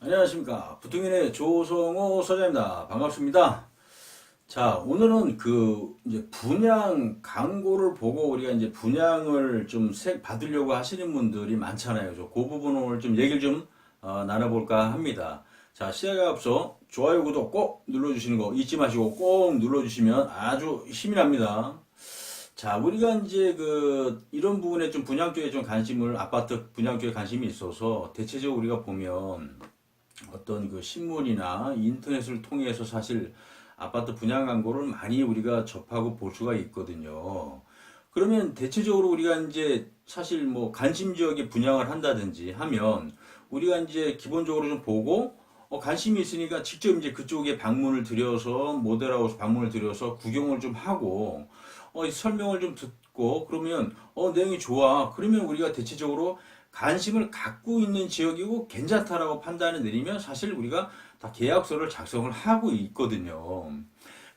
안녕하십니까. 부통인의 조성호 소장입니다. 반갑습니다. 자, 오늘은 이제 분양 광고를 보고 우리가 이제 분양을 좀 받으려고 하시는 분들이 많잖아요. 그 부분을 오늘 좀 얘기를 좀 나눠볼까 합니다. 자, 시작에 앞서 좋아요, 구독 꼭 눌러주시는 거 잊지 마시고 꼭 눌러주시면 아주 힘이 납니다. 자, 우리가 이제 이런 부분에 좀 분양 쪽에 좀 아파트 분양 쪽에 관심이 있어서 대체적으로 우리가 보면 어떤 신문이나 인터넷을 통해서 사실 아파트 분양 광고를 많이 우리가 접하고 볼 수가 있거든요. 그러면 대체적으로 우리가 이제 사실 뭐 관심 지역에 분양을 한다든지 하면 우리가 이제 기본적으로 좀 보고 관심이 있으니까 직접 이제 그쪽에 방문을 들여서 모델하우스 방문을 들여서 구경을 좀 하고 설명을 좀 듣고 그러면 내용이 좋아. 그러면 우리가 대체적으로 관심을 갖고 있는 지역이고 괜찮다라고 판단을 내리면 사실 우리가 다 계약서를 작성을 하고 있거든요.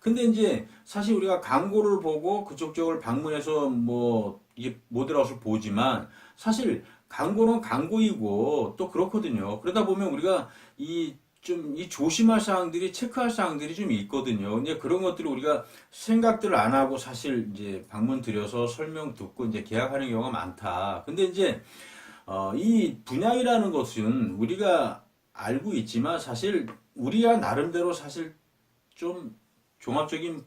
근데 이제 사실 우리가 광고를 보고 그쪽 지역을 방문해서 뭐 이게 모델하우스를 보지만 사실 광고는 광고이고 또 그렇거든요. 그러다 보면 우리가 이 조심할 사항들이, 체크할 사항들이 좀 있거든요. 근데 그런 것들을 우리가 생각들을 안 하고 사실 이제 방문 들여서 설명 듣고 이제 계약하는 경우가 많다. 근데 이제 이 분양이라는 것은 우리가 알고 있지만 사실 우리가 나름대로 사실 좀 종합적인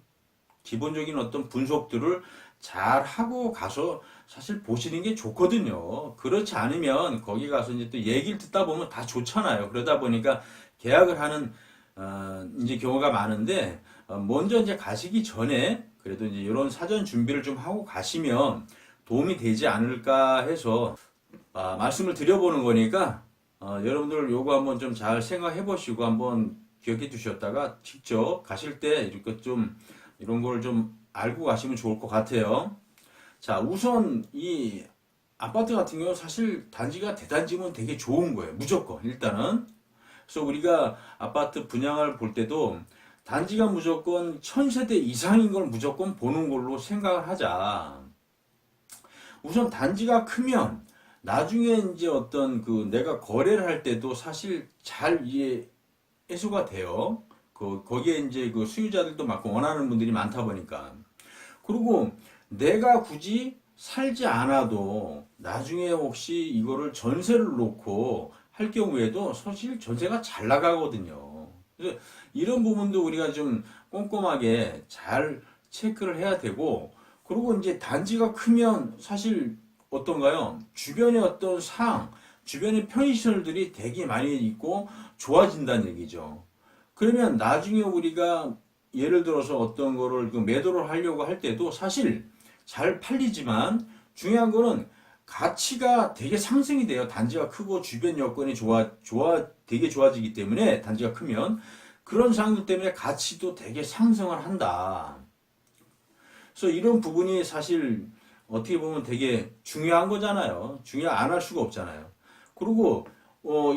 기본적인 어떤 분석들을 잘 하고 가서 사실 보시는 게 좋거든요. 그렇지 않으면 거기 가서 이제 또 얘기를 듣다 보면 다 좋잖아요. 그러다 보니까 계약을 하는 이제 경우가 많은데 먼저 이제 가시기 전에 그래도 이제 이런 사전 준비를 좀 하고 가시면 도움이 되지 않을까 해서 말씀을 드려보는 거니까 여러분들 요거 한번 좀 잘 생각해 보시고 한번 기억해 두셨다가 직접 가실 때 이렇게 좀 이런 걸 좀 알고 가시면 좋을 것 같아요. 자, 우선 이 아파트 같은 경우 사실 단지가 대단지면 되게 좋은 거예요. 무조건 일단은. 그래서 우리가 아파트 분양을 볼 때도 단지가 무조건 1000세대 이상인 걸 무조건 보는 걸로 생각을 하자. 우선 단지가 크면 나중에 이제 어떤 내가 거래를 할 때도 사실 잘 이해 해소가 돼요. 거기에 이제 수요자들도 많고 원하는 분들이 많다 보니까. 그리고 내가 굳이 살지 않아도 나중에 혹시 이거를 전세를 놓고 할 경우에도 사실 전세가 잘 나가거든요. 그래서 이런 부분도 우리가 좀 꼼꼼하게 잘 체크를 해야 되고, 그리고 이제 단지가 크면 사실 어떤가요? 주변에 어떤 주변에 편의시설들이 되게 많이 있고 좋아진다는 얘기죠. 그러면 나중에 우리가 예를 들어서 어떤 거를 매도를 하려고 할 때도 사실 잘 팔리지만 중요한 거는 가치가 되게 상승이 돼요. 단지가 크고 주변 여건이 되게 좋아지기 때문에 단지가 크면 그런 상황들 때문에 가치도 되게 상승을 한다. 그래서 이런 부분이 사실 어떻게 보면 되게 중요한 거잖아요. 안 할 수가 없잖아요. 그리고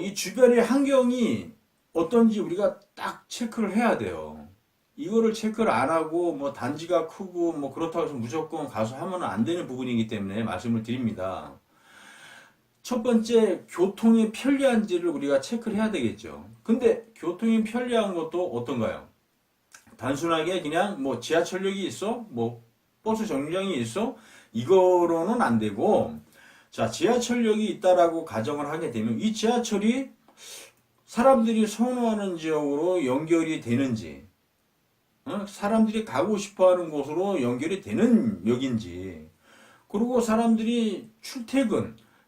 이 주변의 환경이 어떤지 우리가 딱 체크를 해야 돼요. 이거를 체크를 안 하고 뭐 단지가 크고 뭐 그렇다고 해서 무조건 가서 하면 안 되는 부분이기 때문에 말씀을 드립니다. 첫 번째, 교통이 편리한지를 우리가 체크를 해야 되겠죠. 근데 교통이 편리한 것도 어떤가요? 단순하게 그냥 뭐 지하철역이 있어? 뭐 버스 정류장이 있어? 이거로는 안 되고, 자, 지하철역이 있다라고 가정을 하게 되면 이 지하철이 사람들이 선호하는 지역으로 연결이 되는지, 사람들이 가고 싶어 하는 곳으로 연결이 되는 역인지, 그리고 사람들이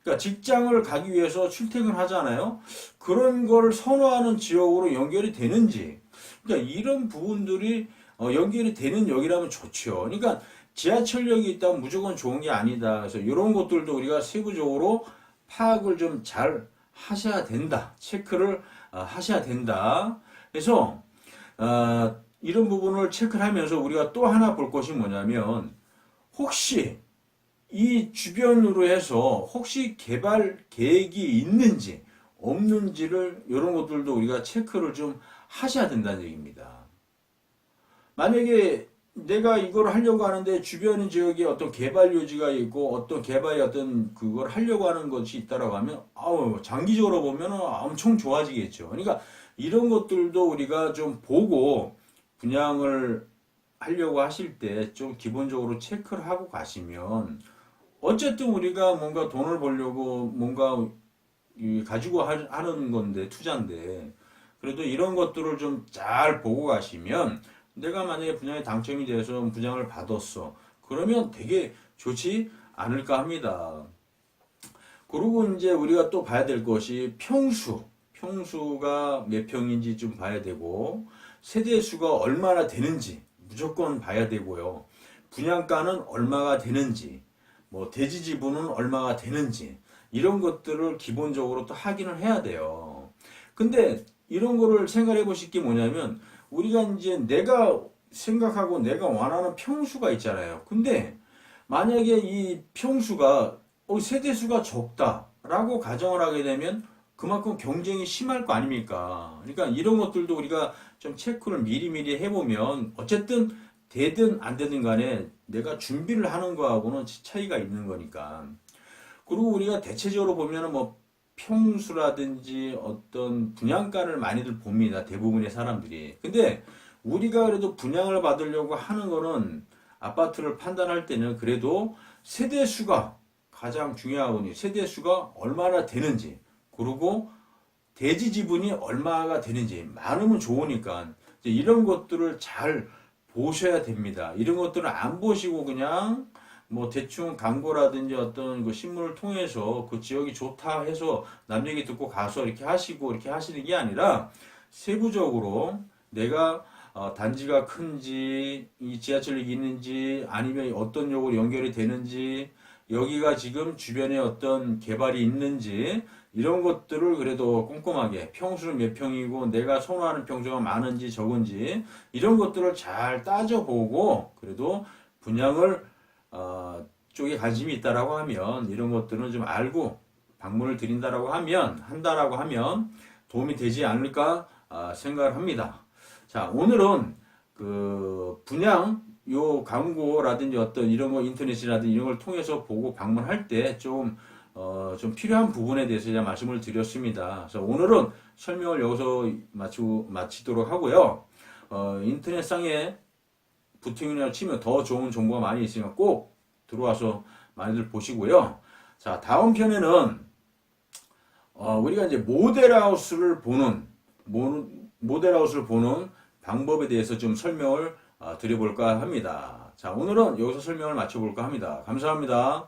그러니까 직장을 가기 위해서 출퇴근 하잖아요. 그런 걸 선호하는 지역으로 연결이 되는지, 그러니까 이런 부분들이 연결이 되는 역이라면 좋죠. 그러니까 지하철역이 있다면 무조건 좋은 게 아니다. 그래서 이런 것들도 우리가 세부적으로 파악을 좀 잘 하셔야 된다. 체크를 하셔야 된다. 그래서 이런 부분을 체크를 하면서 우리가 또 하나 볼 것이 뭐냐면 혹시 이 주변으로 해서 혹시 개발 계획이 있는지 없는지를 이런 것들도 우리가 체크를 좀 하셔야 된다는 얘기입니다. 만약에 내가 이걸 하려고 하는데 주변 지역에 어떤 개발 요지가 있고 어떤 개발이 어떤 그걸 하려고 하는 것이 있다라고 하면 아우 장기적으로 보면 엄청 좋아지겠죠. 그러니까 이런 것들도 우리가 좀 보고 분양을 하려고 하실 때 좀 기본적으로 체크를 하고 가시면 어쨌든 우리가 뭔가 돈을 벌려고 뭔가 가지고 하는 건데 투자인데 그래도 이런 것들을 좀 잘 보고 가시면 내가 만약에 분양에 당첨이 돼서 분양을 받았어. 그러면 되게 좋지 않을까 합니다. 그리고 이제 우리가 또 봐야 될 것이 평수. 평수가 몇 평인지 좀 봐야 되고, 세대수가 얼마나 되는지 무조건 봐야 되고요. 분양가는 얼마가 되는지, 뭐 대지 지분은 얼마가 되는지, 이런 것들을 기본적으로 또 확인을 해야 돼요. 근데 이런 거를 생각해 보실 게 뭐냐면, 우리가 이제 내가 생각하고 내가 원하는 평수가 있잖아요. 근데 만약에 이 평수가 세대수가 적다라고 가정을 하게 되면 그만큼 경쟁이 심할 거 아닙니까? 그러니까 이런 것들도 우리가 좀 체크를 미리미리 해보면 어쨌든 되든 안 되든 간에 내가 준비를 하는 거하고는 차이가 있는 거니까. 그리고 우리가 대체적으로 보면은 뭐 평수라든지 어떤 분양가를 많이들 봅니다. 대부분의 사람들이. 근데 우리가 그래도 분양을 받으려고 하는 거는 아파트를 판단할 때는 그래도 세대수가 가장 중요하거든요. 세대수가 얼마나 되는지, 그리고 대지 지분이 얼마가 되는지, 많으면 좋으니까 이런 것들을 잘 보셔야 됩니다. 이런 것들을 안 보시고 그냥 뭐 대충 광고라든지 어떤 그 신문을 통해서 그 지역이 좋다 해서 남 얘기 듣고 가서 이렇게 하시고 이렇게 하시는 게 아니라 세부적으로 내가 단지가 큰지, 이 지하철역이 있는지, 아니면 어떤 역으로 연결이 되는지, 여기가 지금 주변에 어떤 개발이 있는지, 이런 것들을 그래도 꼼꼼하게, 평수는 몇 평이고, 내가 선호하는 평수가 많은지 적은지, 이런 것들을 잘 따져보고, 그래도 분양을, 쪽에 관심이 있다라고 하면, 이런 것들은 좀 알고, 방문을 드린다라고 하면, 한다라고 하면, 도움이 되지 않을까, 생각을 합니다. 자, 오늘은 그 분양 요 광고라든지 어떤 이런 거 인터넷이라든지 이런 걸 통해서 보고 방문할 때 좀 필요한 부분에 대해서 제가 말씀을 드렸습니다. 그래서 오늘은 설명을 여기서 마치도록 하고요. 인터넷상에 부팅이라고 치면 더 좋은 정보가 많이 있으니까 꼭 들어와서 많이들 보시고요. 자, 다음 편에는 우리가 이제 모델하우스를 보는 방법에 대해서 좀 설명을 드려볼까 합니다. 자, 오늘은 여기서 설명을 마쳐볼까 합니다. 감사합니다.